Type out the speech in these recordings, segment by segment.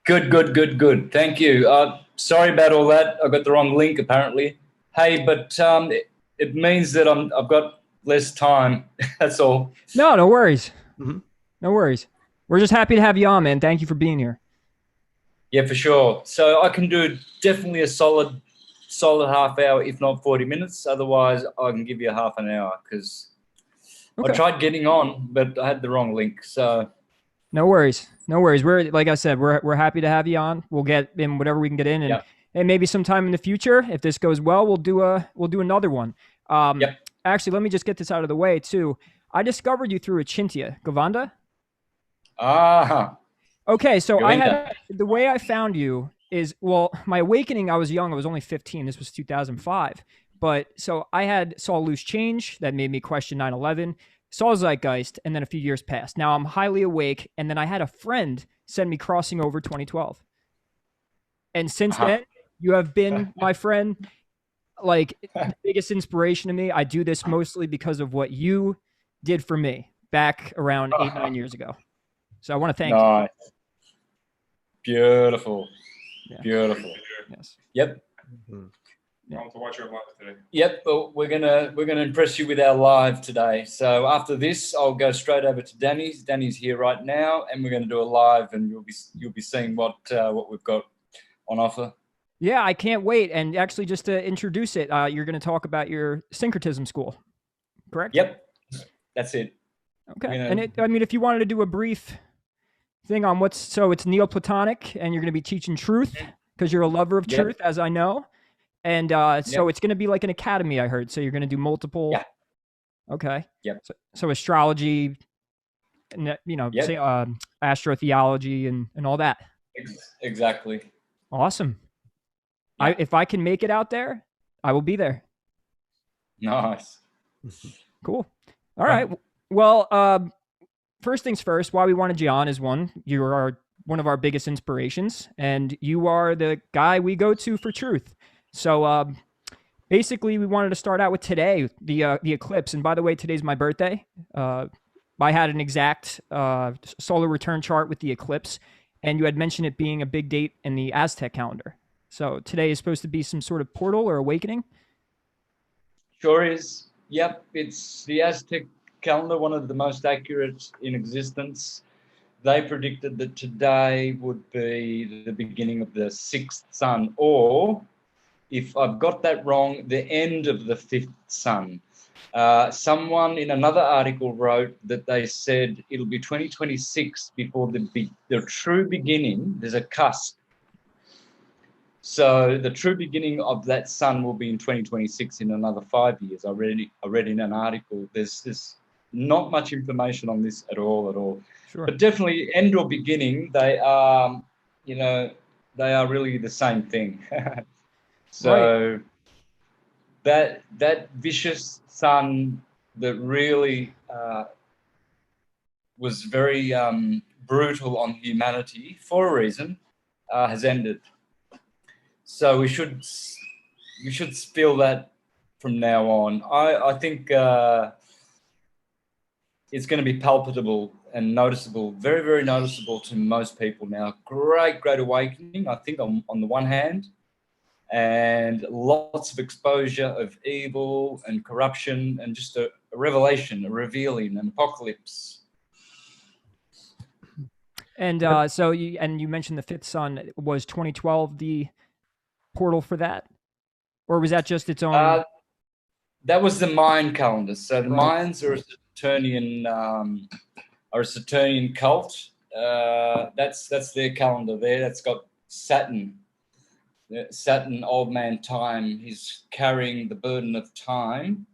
Good, good, good, good. Thank you. Sorry about all that. I got the wrong link apparently. Hey, but it means that I've got less time. That's all. No, no worries. Mm-hmm. No worries. We're just happy to have you on, man. Thank you for being here. Yeah, for sure. So I can do definitely a solid half hour, if not 40 minutes. Otherwise, I can give you a half an hour because I Okay. tried getting on, but I had the wrong link. So No worries. No worries. We're like I said, we're happy to have you on. We'll get in whatever we can get in, yeah, and maybe sometime in the future, if this goes well, we'll do another one. yep. Actually, let me just get this out of the way too. I discovered you through Achintia Govanda. Ah, Okay, so I Govinda. had the way I found you is, well, my awakening. I was young. I was only 15. This was 2005. But so I had saw loose change that made me question 9/11. Saw Zeitgeist, and then a few years passed. Now I'm highly awake, and then I had a friend send me crossing over 2012. And since Uh-huh. then, you have been my friend, like the biggest inspiration to me. I do this mostly because of what you did for me back around 8, 9 years ago. So I want to thank you. Nice. Beautiful. Yeah. Beautiful. Yes. Yep. Mhm. Yeah. I want to watch your live today. Yep, well, we're gonna impress you with our live today. So after this, I'll go straight over to Danny's. Danny's here right now, and we're going to do a live, and you'll be seeing what we've got on offer. Yeah, I can't wait. And actually, just to introduce it, you're going to talk about your syncretism school, correct? Yep, that's it. Okay. We're And gonna, I mean, if you wanted to do a brief thing on so it's Neoplatonic, and you're going to be teaching truth because you're a lover of yep, truth, as I know. And so yep, it's going to be like an academy, I heard. So you're going to do multiple. yeah, Okay. yep, So astrology, and say yep, astrotheology and all that. exactly. Awesome. Yeah, If I can make it out there, I will be there. nice. Cool. All right. Well, first things first, why we wanted you on is one, you are one of our biggest inspirations, and you are the guy we go to for truth. So basically, we wanted to start out with today, the eclipse. And by the way, today's my birthday. I had an exact solar return chart with the eclipse, and you had mentioned it being a big date in the Aztec calendar. So today is supposed to be some sort of portal or awakening. Sure is. Yep, it's the Aztec calendar, one of the most accurate in existence. They predicted that today would be the beginning of the sixth sun, or if I've got that wrong, the end of the fifth sun. Someone in another article wrote that they said it'll be 2026 before the true beginning. There's a cusp. So the true beginning of that sun will be in 2026, in another 5 years. I read in an article. There's not much information on this at all. Sure. But definitely end or beginning, they are, they are really the same thing. So right. that vicious sun that really was very brutal on humanity for a reason has ended. So we should feel that from now on. I think it's going to be palpable and noticeable, very, very noticeable to most people now. Great awakening, I think, on the one hand, and lots of exposure of evil and corruption, and just a revelation, a revealing, an apocalypse. And so you mentioned the fifth sun. Was 2012 the portal for that, or was that just its own? That was the Mayan calendar. So the Right. Mayans are a Saturnian cult. That's their calendar there. That's got Saturn. Saturn, old man time. He's carrying the burden of time,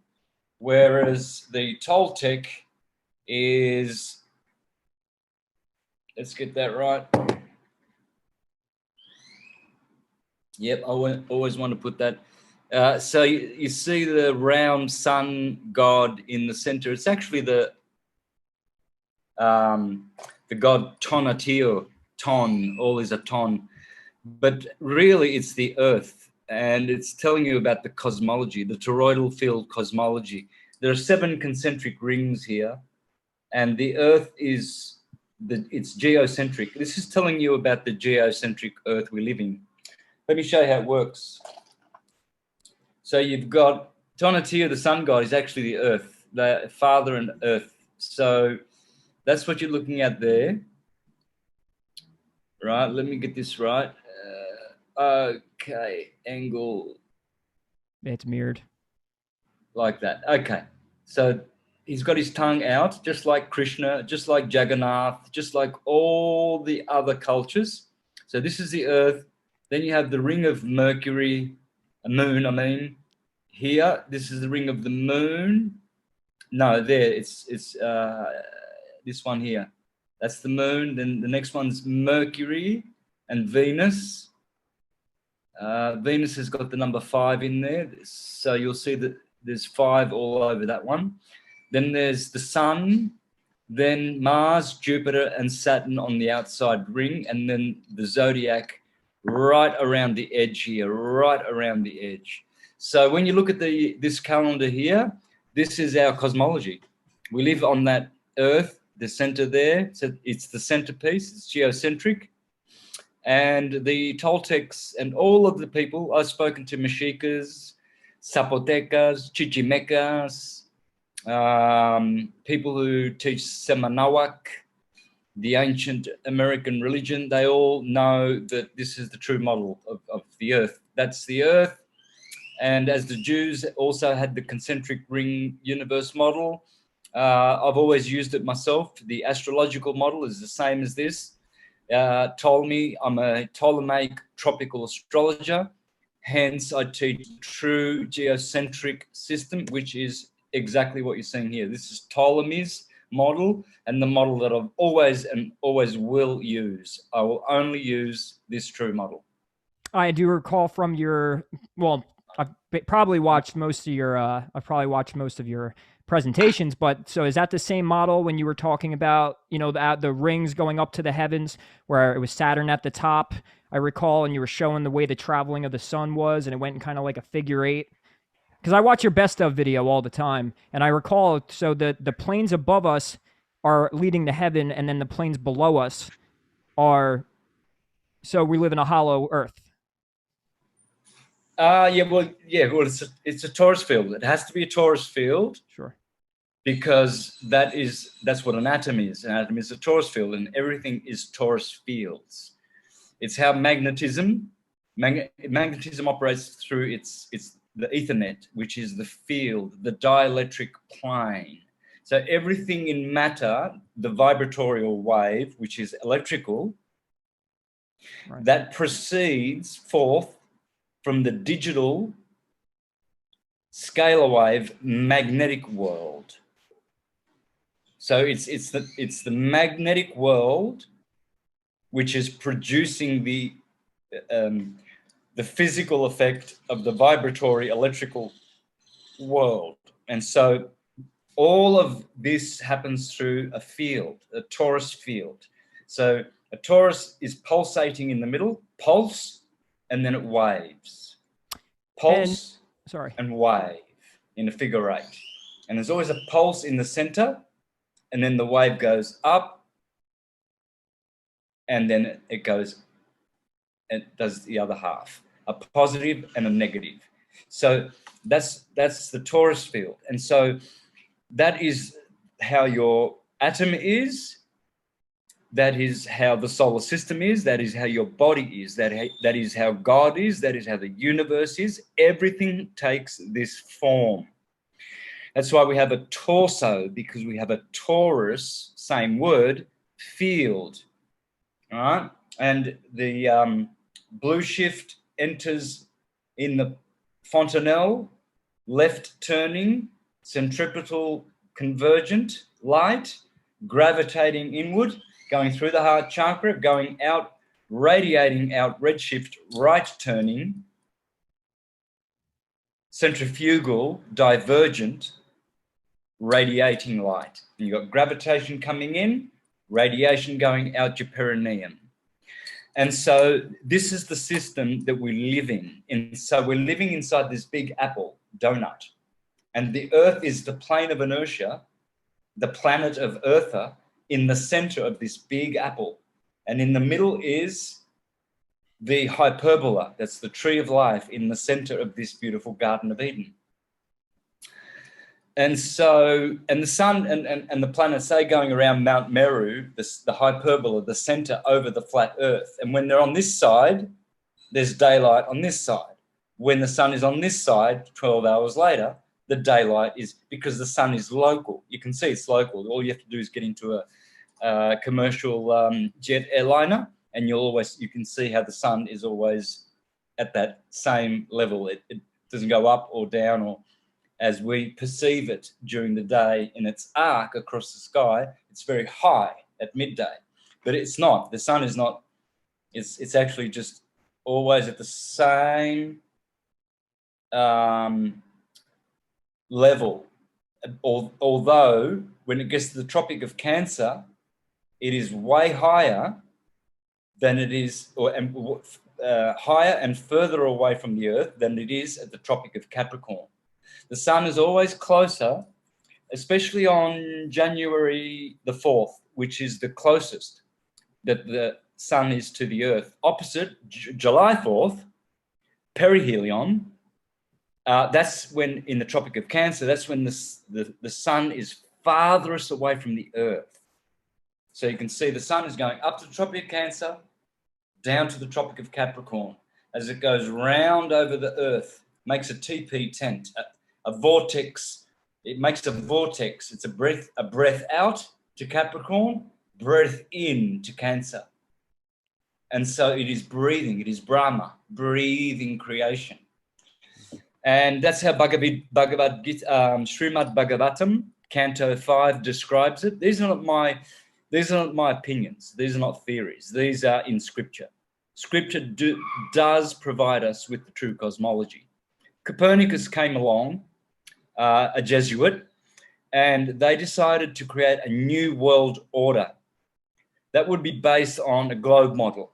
whereas the Toltec is. Let's get that right. Yep, I always want to put that. So you see the round sun god in the center. It's actually the god Tonatiuh, Ton, all is a Ton. But really it's the earth, and it's telling you about the cosmology, the toroidal field cosmology. There are 7 concentric rings here, and the earth is it's geocentric. This is telling you about the geocentric Earth we live in. Let me show you how it works. So you've got Tonatiuh, the sun god, is actually the Earth, the father and Earth. So that's what you're looking at there. Right, let me get this right. Okay, angle. It's mirrored. Like that. Okay, so he's got his tongue out, just like Krishna, just like Jagannath, just like all the other cultures. So this is the Earth. Then you have the ring of Mercury, moon, I mean. Here, this is the ring of the moon. No, there, it's this one here. That's the moon. Then the next one's Mercury and Venus. Venus has got the number 5 in there. So you'll see that there's 5 all over that one. Then there's the sun, then Mars, Jupiter, and Saturn on the outside ring, and then the zodiac right around the edge here, right around the edge. So when you look at this calendar here, this is our cosmology. We live on that Earth, the center there. So it's the centerpiece. It's geocentric. And the Toltecs and all of the people, I've spoken to Mexicas, Zapotecas, Chichimecas, people who teach Semanahuac, the ancient American religion, they all know that this is the true model of the Earth. That's the Earth. And as the Jews also had the concentric ring universe model, I've always used it myself. The astrological model is the same as this. Ptolemy, I'm a Ptolemaic tropical astrologer. Hence, I teach true geocentric system, which is exactly what you're seeing here. This is Ptolemy's model and the model that I've always and always will use. I will only use this true model. I do recall from your, well, I've probably watched most of your, presentations, but so is that the same model when you were talking about, you know, the rings going up to the heavens where it was Saturn at the top, I recall, and you were showing the way the traveling of the sun was, and it went in kind of like a figure 8? Because I watch your best of video all the time, and I recall, so the planes above us are leading to heaven, and then the planes below us are, so we live in a hollow Earth. Well, it's a torus field. It has to be a torus field. Sure. Because that's what an atom is. An atom is a torus field, and everything is torus fields. It's how magnetism operates through its the Ethernet, which is the field, the dielectric plane. So everything in matter, the vibratorial wave, which is electrical, right, that proceeds forth from the digital scalar wave magnetic world. So it's the magnetic world which is producing the physical effect of the vibratory electrical world. And so all of this happens through a field, a torus field. So a torus is pulsating in the middle, pulse, and then it waves. Pulse and wave in a figure 8. And there's always a pulse in the center, and then the wave goes up, and then it goes and does the other half, a positive and a negative. So that's the torus field. And so that is how your atom is, that is how the solar system is, that is how your body is, that is how God is, that is how the universe is. Everything takes this form. That's why we have a torso, because we have a torus, same word, field. All right? And the blue shift enters in the fontanelle, left turning, centripetal convergent light, gravitating inward, going through the heart chakra, going out, radiating out redshift, right turning, centrifugal, divergent, radiating light. And you've got gravitation coming in, radiation going out your perineum. And so this is the system that we live in. And so we're living inside this big apple donut. And the Earth is the plane of inertia, the planet of Eartha in the center of this big apple. And in the middle is the hyperbola. That's the tree of life in the center of this beautiful Garden of Eden. And so, and the sun and the planets, say, going around Mount Meru, the hyperbola, the center over the flat earth. And when they're on this side, there's daylight on this side. When the sun is on this side, 12 hours later, the daylight is, because the sun is local. You can see it's local. All you have to do is get into a commercial jet airliner, and you can see how the sun is always at that same level. It doesn't go up or down, or as we perceive it during the day in its arc across the sky. It's very high at midday, but it's not. The sun is not. It's actually just always at the same level. Although when it gets to the Tropic of Cancer, it is way higher than it is, higher and further away from the Earth than it is at the Tropic of Capricorn. The sun is always closer, especially on January the 4th, which is the closest that the sun is to the Earth. Opposite, July 4th, perihelion, that's when, in the Tropic of Cancer, that's when the sun is farthest away from the Earth. So you can see the sun is going up to the Tropic of Cancer, down to the Tropic of Capricorn. As it goes round over the Earth, makes a TP tent, a vortex. It makes a vortex. It's a breath out to Capricorn, breath in to Cancer. And so it is breathing. It is Brahma, breathing creation. And that's how Srimad Bhagavatam, Canto 5, describes it. These are not my opinions. These are not theories. These are in Scripture. Scripture does provide us with the true cosmology. Copernicus came along, a Jesuit, and they decided to create a new world order that would be based on a globe model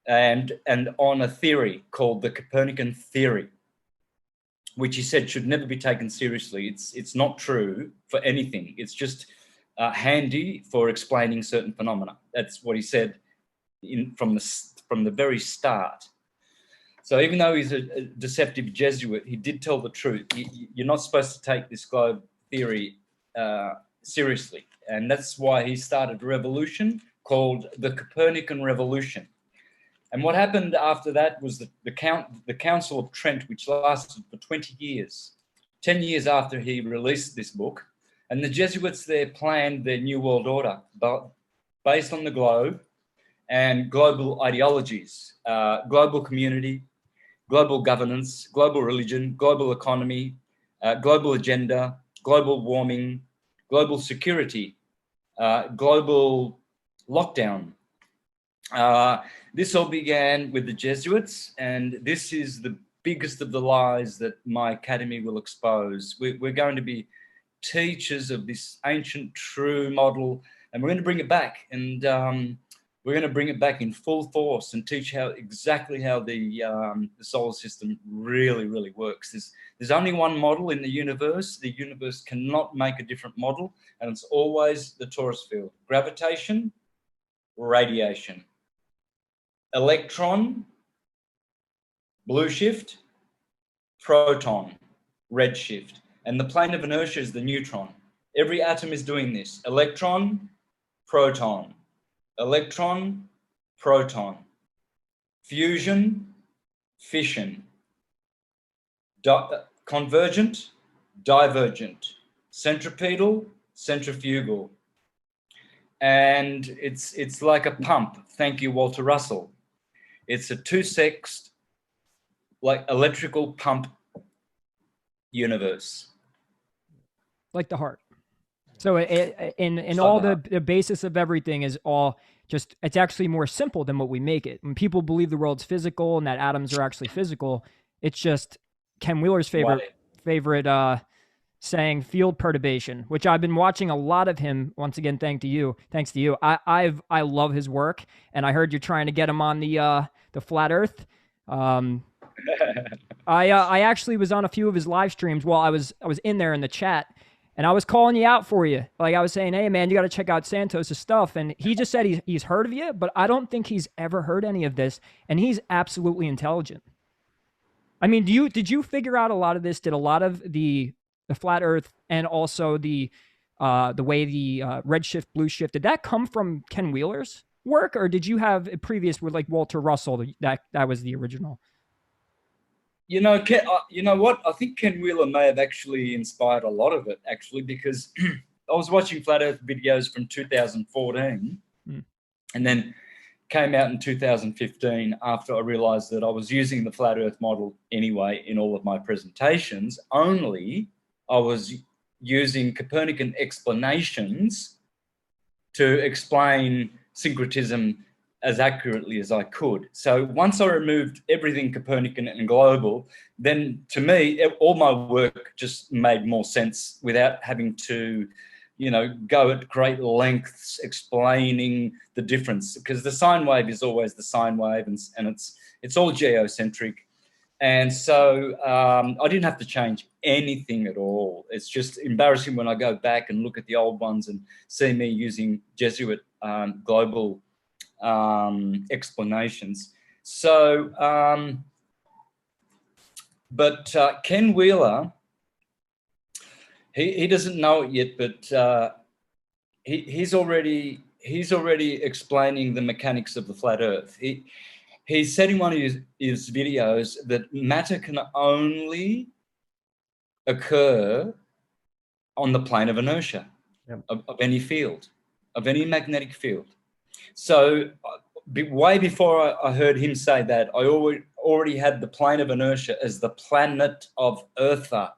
and on a theory called the Copernican theory, which he said should never be taken seriously. It's not true for anything. It's just handy for explaining certain phenomena. That's what he said from the very start. So even though he's a deceptive Jesuit, he did tell the truth. You're not supposed to take this globe theory seriously. And that's why he started a revolution called the Copernican Revolution. And what happened after that was the Council of Trent, which lasted for 20 years, 10 years after he released this book. And the Jesuits there planned their new world order, but based on the globe and global ideologies, global community, global governance, global religion, global economy, global agenda, global warming, global security, global lockdown. This all began with the Jesuits, and this is the biggest of the lies that my academy will expose. We're going to be teachers of this ancient true model, and we're going to bring it back, and we're going to bring it back in full force and teach exactly how the solar system really works. There's only one model in the universe. The universe cannot make a different model, and it's always the torus field. Gravitation, radiation. Electron, blue shift, proton, red shift. And the plane of inertia is the neutron. Every atom is doing this. Electron, proton. Electron, proton. Fusion, fission. Convergent, divergent. Centripetal, centrifugal. And it's like a pump. Thank you, Walter Russell. It's a two-sexed, like electrical pump universe. Like the heart. So in all the basis of everything is all just, it's actually more simple than what we make it. When people believe the world's physical and that atoms are actually physical, it's just Ken Wheeler's favorite saying, field perturbation, which I've been watching a lot of him. Once again, thanks to you. I love his work, and I heard you're trying to get him on the flat Earth. I actually was on a few of his live streams while I was in there in the chat, And I was calling you out for you. Like I was saying, hey man, you got to check out Santos' stuff. And he just said he's heard of you, but I don't think he's ever heard any of this. And he's absolutely intelligent. I mean, did you figure out a lot of this? Did a lot of the flat Earth and also the way the red shift, blue shift, did that come from Ken Wheeler's work, or did you have a previous with like Walter Russell that was the original? You know, you know what? I think Ken Wheeler may have actually inspired a lot of it, actually, because I was watching Flat Earth videos from 2014 and then came out in 2015 after I realized that I was using the Flat Earth model anyway in all of my presentations, only I was using Copernican explanations to explain syncretism as accurately as I could. So once I removed everything Copernican and global, then to me, all my work just made more sense without having to, you know, go at great lengths explaining the difference, because the sine wave is always the sine wave, and it's all geocentric. And so I didn't have to change anything at all. It's just embarrassing when I go back and look at the old ones and see me using Jesuit global explanations. So, but Ken Wheeler, he doesn't know it yet, but he's already explaining the mechanics of the flat Earth. He said in one of his videos that matter can only occur on the plane of inertia, of any field, of any magnetic field. So way before I heard him say that, I already had the plane of inertia as the planet of Eartha.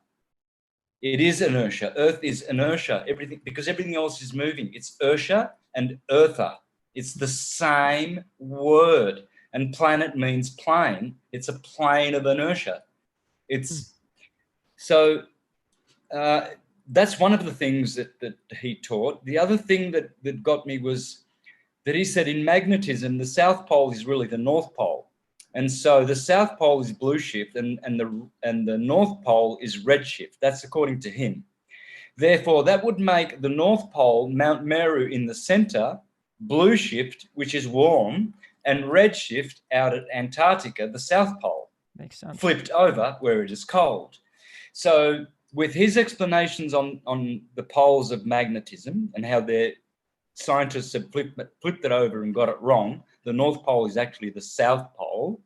It is inertia. Earth is inertia. Everything, because everything else is moving. It's inertia and Eartha. It's the same word. And planet means plane. It's a plane of inertia. It's so that's one of the things that he taught. The other thing that got me was that he said in magnetism, the South Pole is really the North Pole. And so the South Pole is blue shift and the North Pole is red shift. That's according to him. Therefore, that would make the North Pole, Mount Meru in the center, blue shift, which is warm, and red shift out at Antarctica, the South Pole. Makes sense. Flipped over where it is cold. So with his explanations on the poles of magnetism and how their scientists have flipped it over and got it wrong, the North Pole is actually the South Pole.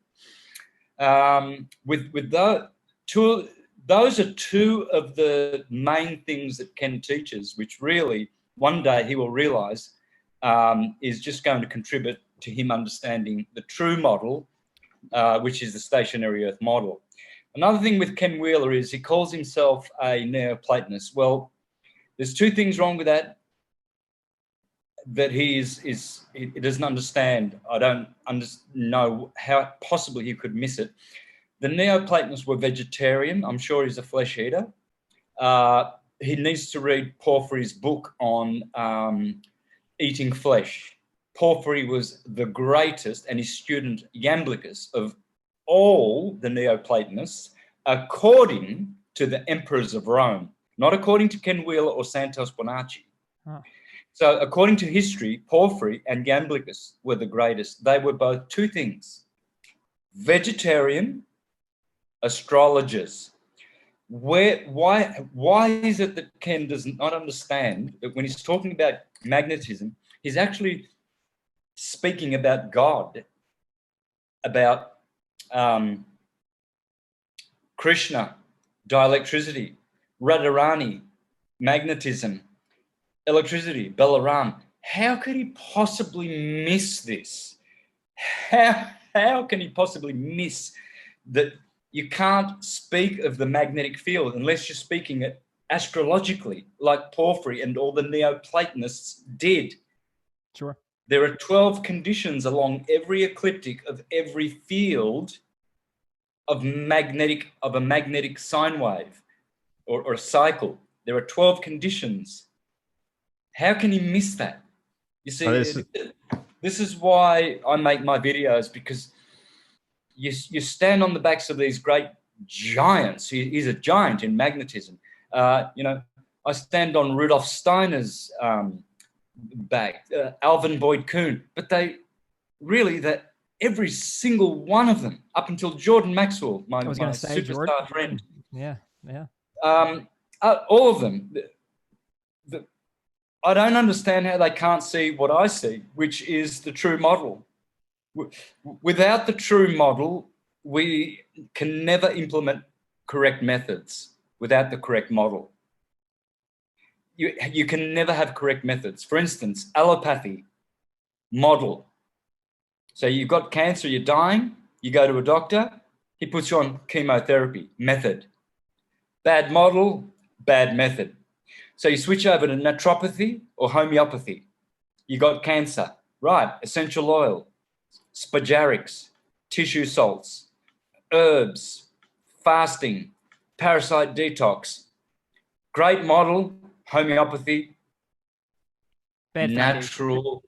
With those are two of the main things that Ken teaches, which really one day he will realize is just going to contribute to him understanding the true model, which is the stationary Earth model. Another thing with Ken Wheeler is he calls himself a Neoplatonist. Well, there's two things wrong with that. That he doesn't understand. I don't know how possibly he could miss it. The Neoplatonists were vegetarian. I'm sure he's a flesh eater. He needs to read Porphyry's book on eating flesh. Porphyry was the greatest, and his student Iamblichus, of all the Neoplatonists, according to the emperors of Rome, not according to Ken Wheeler or Santos Bonacci. Huh. So according to history, Porphyry and Iamblichus were the greatest. They were both two things: vegetarian, astrologers. Why is it that Ken does not understand that when he's talking about magnetism, he's actually speaking about God, about Krishna, dielectricity, Radharani, magnetism, electricity, Balaram. How could he possibly miss this? How can he possibly miss that? You can't speak of the magnetic field unless you're speaking it astrologically, like Porphyry and all the Neoplatonists did. Sure. There are 12 conditions along every ecliptic of every field of a magnetic sine wave or a cycle. There are 12 conditions. How can he miss that? You see, this is why I make my videos, because you stand on the backs of these great giants. He's a giant in magnetism. You know, I stand on Rudolf Steiner's back, Alvin Boyd Kuhn, but that every single one of them, up until Jordan Maxwell, my superstar Jordan. friend. Yeah. All of them. I don't understand how they can't see what I see, which is the true model. Without the true model, we can never implement correct methods without the correct model. You can never have correct methods. For instance, allopathy, model. So you've got cancer, you're dying, you go to a doctor, he puts you on chemotherapy, method. Bad model, bad method. So you switch over to naturopathy or homeopathy. You got cancer, right? Essential oil, spagyrics, tissue salts, herbs, fasting, parasite detox. Great model, homeopathy, bad natural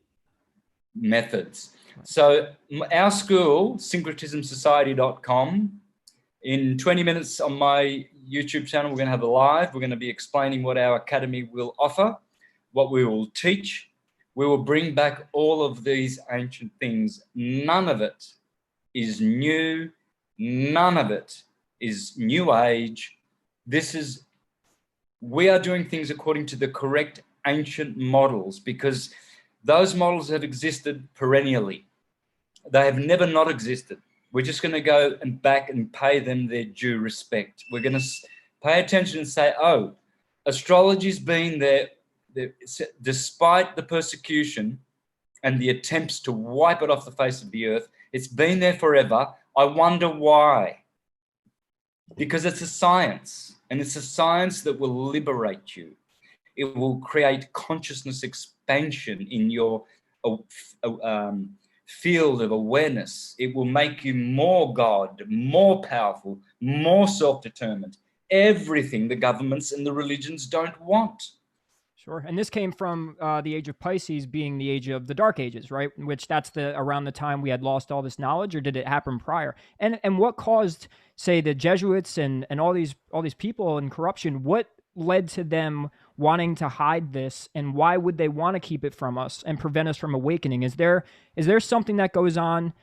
methods. So our school, syncretismsociety.com, in 20 minutes on my YouTube channel, we're going to have a live. We're going to be explaining what our academy will offer, what we will teach. We will bring back all of these ancient things. None of it is new. None of it is new age. We are doing things according to the correct ancient models, because those models have existed perennially. They have never not existed. We're just going to go and back and pay them their due respect. We're going to pay attention and say, oh, astrology's been there despite the persecution and the attempts to wipe it off the face of the earth. It's been there forever. I wonder why. Because it's a science, and it's a science that will liberate you. It will create consciousness expansion in your field of awareness. It will make you more God, more powerful, more self-determined. Everything the governments and the religions don't want. Sure. And this came from the age of Pisces being the age of the Dark Ages, right? Which that's around the time we had lost all this knowledge, or did it happen prior? And what caused, say, the Jesuits and all these people in corruption? What led to them wanting to hide this, and why would they want to keep it from us and prevent us from awakening? Is there something that goes on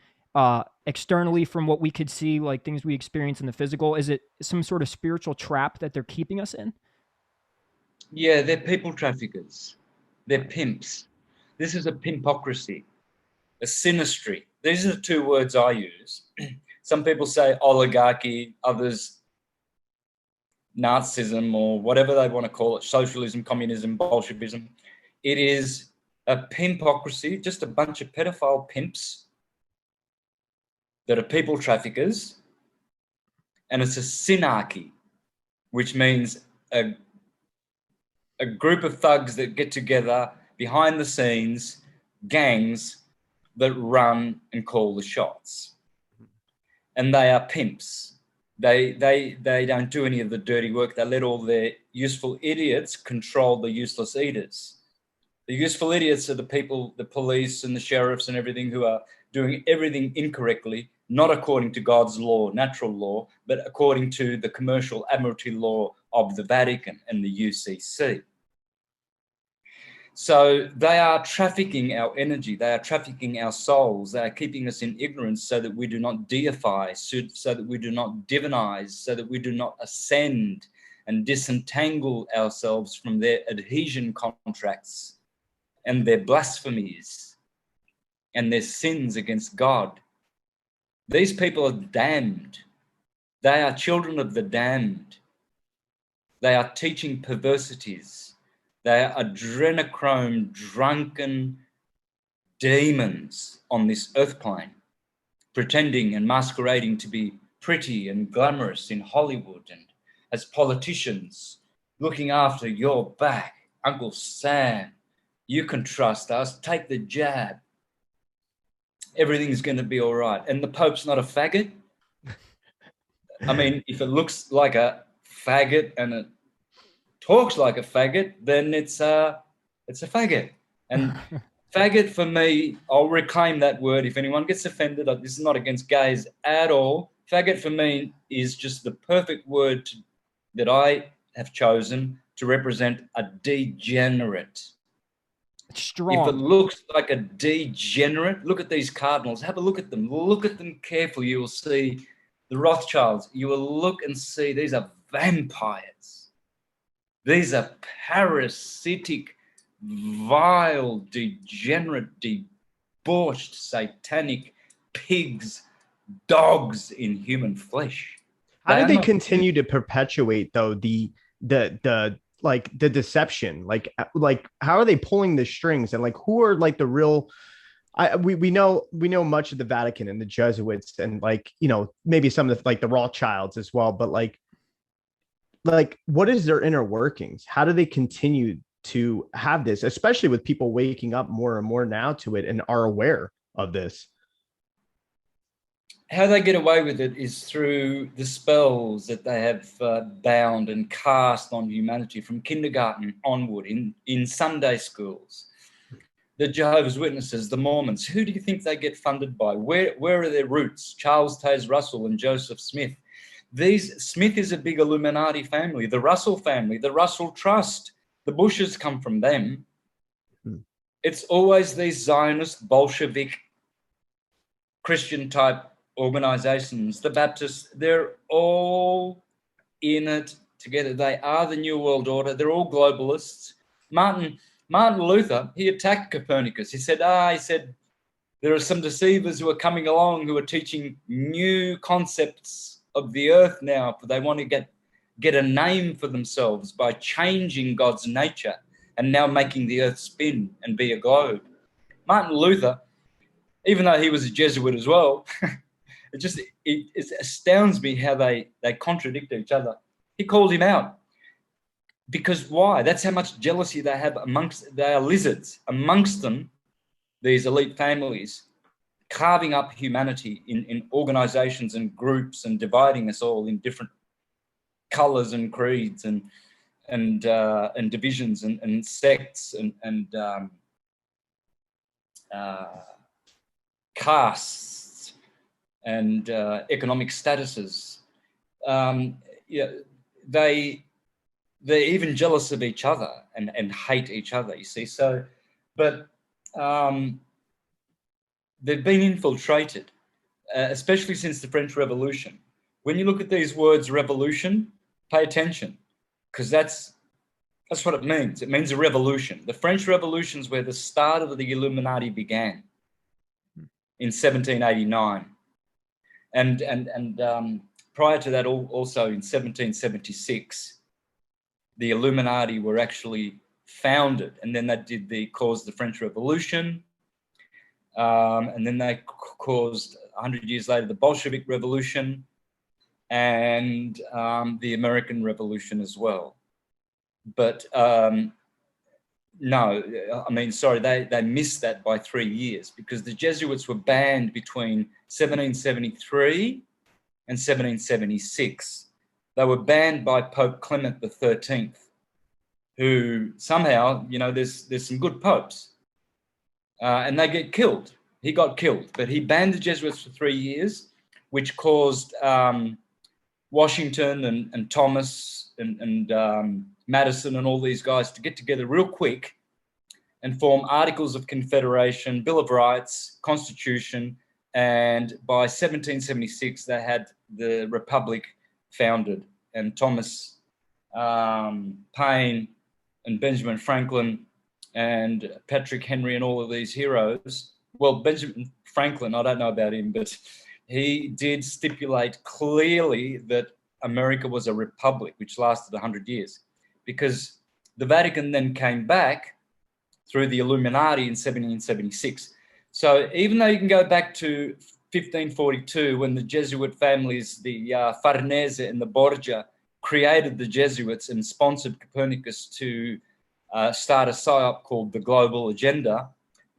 externally from what we could see, like things we experience in the physical? Is it some sort of spiritual trap that they're keeping us in? Yeah, they're people traffickers. They're pimps. This is a pimpocracy, a synastry. These are the two words I use. Some people say oligarchy, others Nazism, or whatever they want to call it, socialism, communism, Bolshevism. It is a pimpocracy, just a bunch of pedophile pimps that are people traffickers. And it's a synarchy, which means a group of thugs that get together behind the scenes, gangs that run and call the shots. And they are pimps. They don't do any of the dirty work. They let all their useful idiots control the useless eaters. The useful idiots are the people, the police and the sheriffs and everything, who are doing everything incorrectly, not according to God's law, natural law, but according to the commercial admiralty law of the Vatican and the UCC. So they are trafficking our energy. They are trafficking our souls. They are keeping us in ignorance so that we do not deify, so that we do not divinize, so that we do not ascend and disentangle ourselves from their adhesion contracts and their blasphemies and their sins against God. These people are damned. They are children of the damned. They are teaching perversities. They are adrenochrome, drunken demons on this earth plane, pretending and masquerading to be pretty and glamorous in Hollywood, and as politicians, looking after your back. Uncle Sam, you can trust us. Take the jab. Everything's going to be all right. And the Pope's not a faggot. I mean, if it looks like a faggot and it talks like a faggot, then it's a faggot. And faggot, for me, I'll reclaim that word. If anyone gets offended, this is not against gays at all. Faggot for me is just the perfect word that I have chosen to represent a degenerate. Strong. If it looks like a degenerate, look at these cardinals. Have a look at them. Look at them carefully. You will see the Rothschilds. You will look and see these are vampires. These are parasitic, vile, degenerate, debauched, satanic pigs, dogs in human flesh. How do they continue to perpetuate though the like the deception? Like how are they pulling the strings, and like who are like the real we know much of the Vatican and the Jesuits, and like, you know, maybe some of the like the Rothschilds as well, but like what is their inner workings? How do they continue to have this, especially with people waking up more and more now to it and are aware of this? How they get away with it is through the spells that they have bound and cast on humanity from kindergarten onward in Sunday schools. The Jehovah's Witnesses, the Mormons, who do you think they get funded by? Where are their roots? Charles Taze Russell and Joseph Smith. Smith is a big Illuminati family, the Russell family, the Russell Trust. The Bushes come from them. It's always these Zionist, Bolshevik, Christian type organizations, the Baptists, they're all in it together. They are the New World Order. They're all globalists. Martin Luther, he attacked Copernicus. He said, there are some deceivers who are coming along who are teaching new concepts of the earth now, for they want to get a name for themselves by changing God's nature and now making the earth spin and be a globe. Martin Luther, even though he was a Jesuit as well, it astounds me how they contradict each other. He called him out. Because why? That's how much jealousy they have they are lizards. Amongst them, these elite families, carving up humanity in organizations and groups and dividing us all in different colors and creeds and divisions and sects and castes and economic statuses. They're even jealous of each other and hate each other, you see. So, but they've been infiltrated, especially since the French Revolution. When you look at these words, revolution, pay attention, because that's what it means. It means a revolution. The French Revolution is where the start of the Illuminati began in 1789. And prior to that, also in 1776, the Illuminati were actually founded, and then they caused the French Revolution, and then they caused 100 years later the Bolshevik Revolution and the American Revolution as well. But no, I mean, sorry, they missed that by 3 years, because the Jesuits were banned between 1773 and 1776. They were banned by Pope Clement XIII, who somehow, you know, there's some good popes, and they get killed. He got killed, but he banned the Jesuits for 3 years, which caused Washington and Thomas and Madison and all these guys to get together real quick and form Articles of Confederation, Bill of Rights, Constitution, and by 1776 they had the Republic founded, and Thomas Paine and Benjamin Franklin and Patrick Henry and all of these heroes. Well, Benjamin Franklin, I don't know about him, but he did stipulate clearly that America was a republic, which lasted 100 years, because the Vatican then came back through the Illuminati in 1776. So even though you can go back to 1542, when the Jesuit families, the Farnese and the Borgia, created the Jesuits and sponsored Copernicus to start a PSYOP called the Global Agenda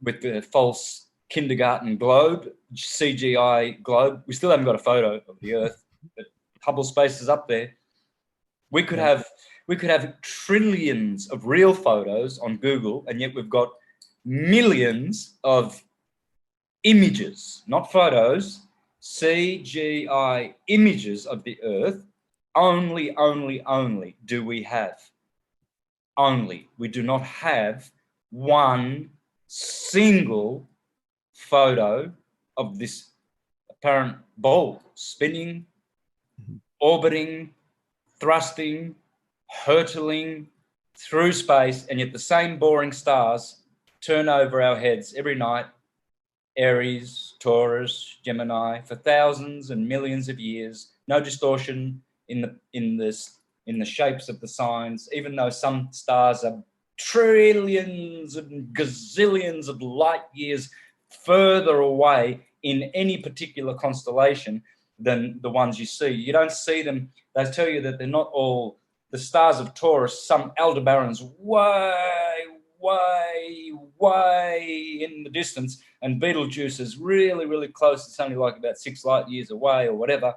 with the false kindergarten globe, CGI globe. We still haven't got a photo of the Earth, but Hubble space is up there. We could have trillions of real photos on Google, and yet we've got millions of images, not photos, CGI images of the Earth. Only do we have only. We do not have one single photo of this apparent ball spinning, orbiting, thrusting, hurtling through space, and yet the same boring stars turn over our heads every night. Aries, Taurus, Gemini, for thousands and millions of years. No distortion in the shapes of the signs, even though some stars are trillions and gazillions of light years further away in any particular constellation than the ones you see. You don't see them. They tell you that they're not all the stars of Taurus. Some Aldebaran's way in the distance, and Betelgeuse is really, really close. It's only like about 6 light years away or whatever.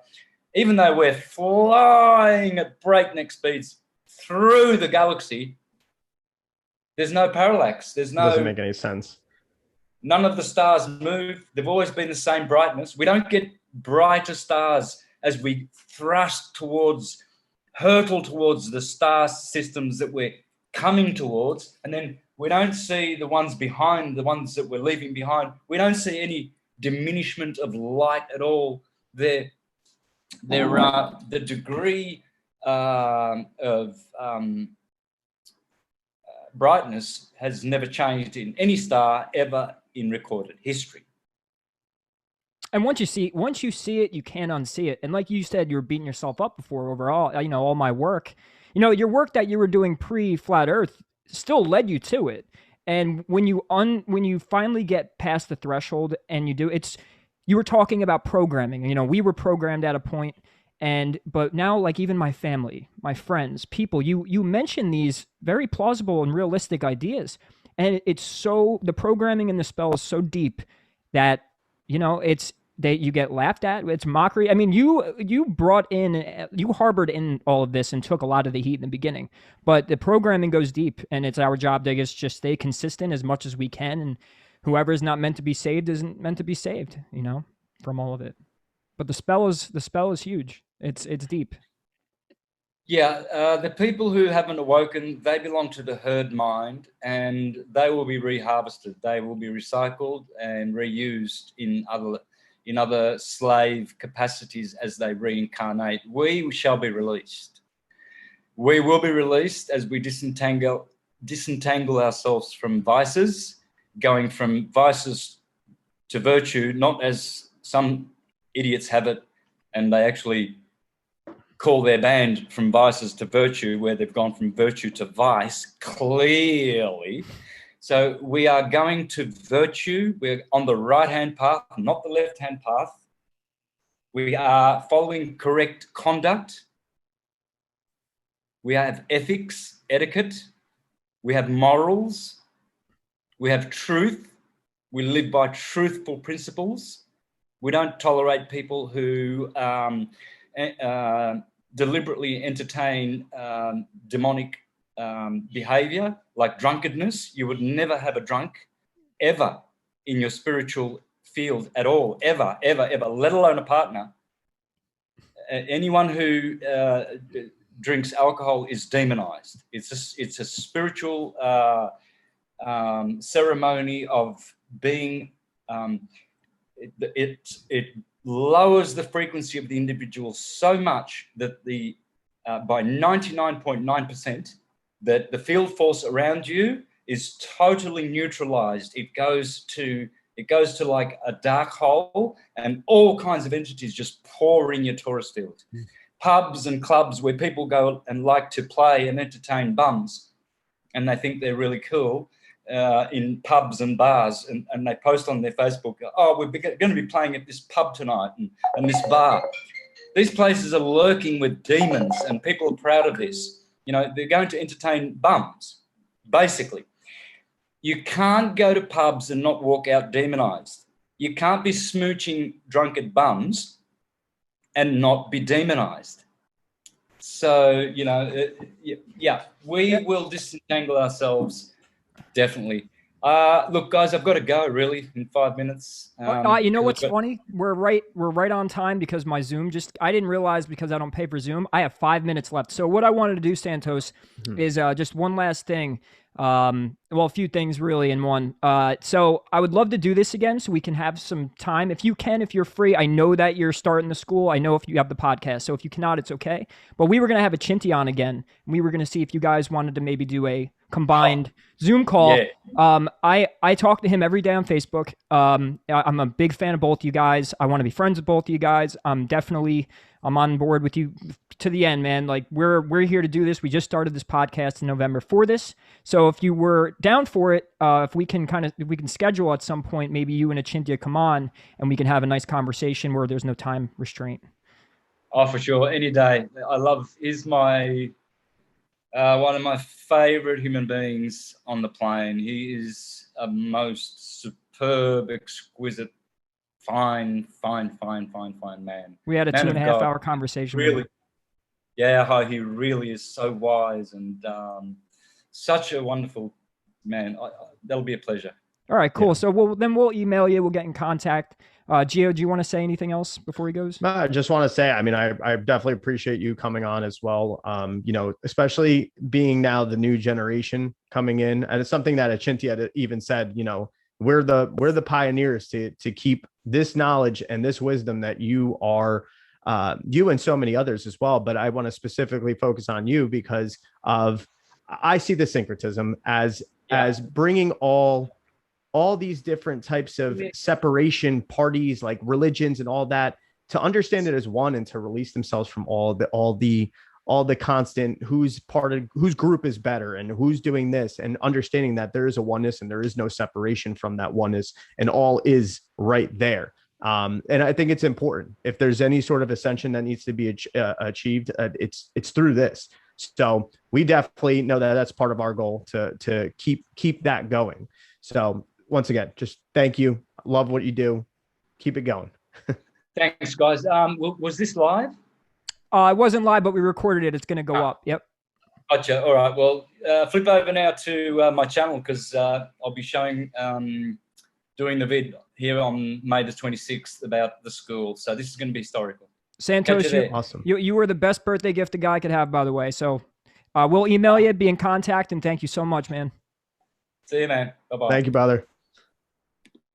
Even though we're flying at breakneck speeds through the galaxy, there's no parallax. Doesn't make any sense. None of the stars move. They've always been the same brightness. We don't get brighter stars as we hurtle towards the star systems that we're coming towards, and then we don't see the ones behind, the ones that we're leaving behind. We don't see any diminishment of light at all. The degree of brightness has never changed in any star ever in recorded history. And once you see it, you can't unsee it. And like you said, you were beating yourself up before over all my work. Your work that you were doing pre-Flat Earth still led you to it. And when you finally get past the threshold and you were talking about programming. We were programmed at a point, but now, like, even my family, my friends, people, you mention these very plausible and realistic ideas, and the programming in the spell is so deep that you get laughed at. It's mockery. I mean, you harbored in all of this and took a lot of the heat in the beginning, but the programming goes deep, and it's our job to just stay consistent as much as we can. And whoever is not meant to be saved isn't meant to be saved, from all of it. But the spell is huge. It's deep. Yeah, the people who haven't awoken, they belong to the herd mind, and they will be reharvested. They will be recycled and reused in other slave capacities as they reincarnate. We shall be released. We will be released as we disentangle ourselves from vices, going from vices to virtue, not as some idiots have it, and they actually call their band From Vices to Virtue, where they've gone from virtue to vice, clearly. So we are going to virtue. We're on the right-hand path, not the left-hand path. We are following correct conduct. We have ethics, etiquette. We have morals. We have truth. We live by truthful principles. We don't tolerate people who deliberately entertain demonic behavior, like drunkenness. You would never have a drunk ever in your spiritual field at all, ever, let alone a partner. Anyone who drinks alcohol is demonized. It's a spiritual ceremony of being. It lowers the frequency of the individual so much that by 99.9%, that the field force around you is totally neutralized. It goes to like a dark hole, and all kinds of entities just pour in your Taurus field. Pubs and clubs where people go and like to play and entertain bums, and they think they're really cool. In pubs and bars, and they post on their Facebook, we're going to be playing at this pub tonight and this bar. These places are lurking with demons, and people are proud of this. They're going to entertain bums, basically. You can't go to pubs and not walk out demonized. You can't be smooching drunken bums and not be demonized. So, we will disentangle ourselves. Definitely. Look, guys, I've got to go really in 5 minutes. You know what's funny? We're right on time because my Zoom I didn't realize because I don't pay for Zoom. I have 5 minutes left. So what I wanted to do, Santos, is just one last thing. Well, a few things really in one. So I would love to do this again so we can have some time. If you can, if you're free, I know that you're starting the school. I know if you have the podcast. So if you cannot, it's okay. But we were going to have a Chinty on again. We were going to see if you guys wanted to maybe do a combined Zoom call. Yeah. I talk to him every day on Facebook. I'm a big fan of both you guys. I want to be friends with both you guys. I'm on board with you to the end, man. Like we're here to do this. We just started this podcast in November for this. So if you were down for it, if we can schedule at some point, maybe you and Achintya come on and we can have a nice conversation where there's no time restraint. Oh, for sure. Any day. He's my one of my favorite human beings on the plane. He is a most superb, exquisite, fine man. We had a 2.5 hour conversation. Really, yeah, he really is so wise and such a wonderful man. That'll be a pleasure. All right, cool. Yeah. So we'll email you. We'll get in contact. Gio, do you want to say anything else before he goes? No, I just want to say, I mean, I definitely appreciate you coming on as well. Especially being now the new generation coming in, and it's something that Achintya had even said. We're the pioneers to keep this knowledge and this wisdom that you are, you and so many others as well. But I want to specifically focus on you because I see the syncretism as bringing all these different types of separation parties, like religions and all that, to understand it as one and to release themselves from all the constant whose group is better and who's doing this, and understanding that there is a oneness and there is no separation from that oneness and all is right there. And I think it's important. If there's any sort of ascension that needs to be achieved, it's through this. So we definitely know that that's part of our goal to keep that going. So once again, just thank you. Love what you do. Keep it going. Thanks, guys. Was this live? It wasn't live, but we recorded it. It's going to go up. Yep. Gotcha. All right. Well, flip over now to my channel because I'll be showing, doing the vid here on May the 26th about the school. So this is going to be historical. Santos, awesome. You were the best birthday gift a guy could have, by the way. So we'll email you, be in contact, and thank you so much, man. See you, man. Bye-bye. Thank you, brother.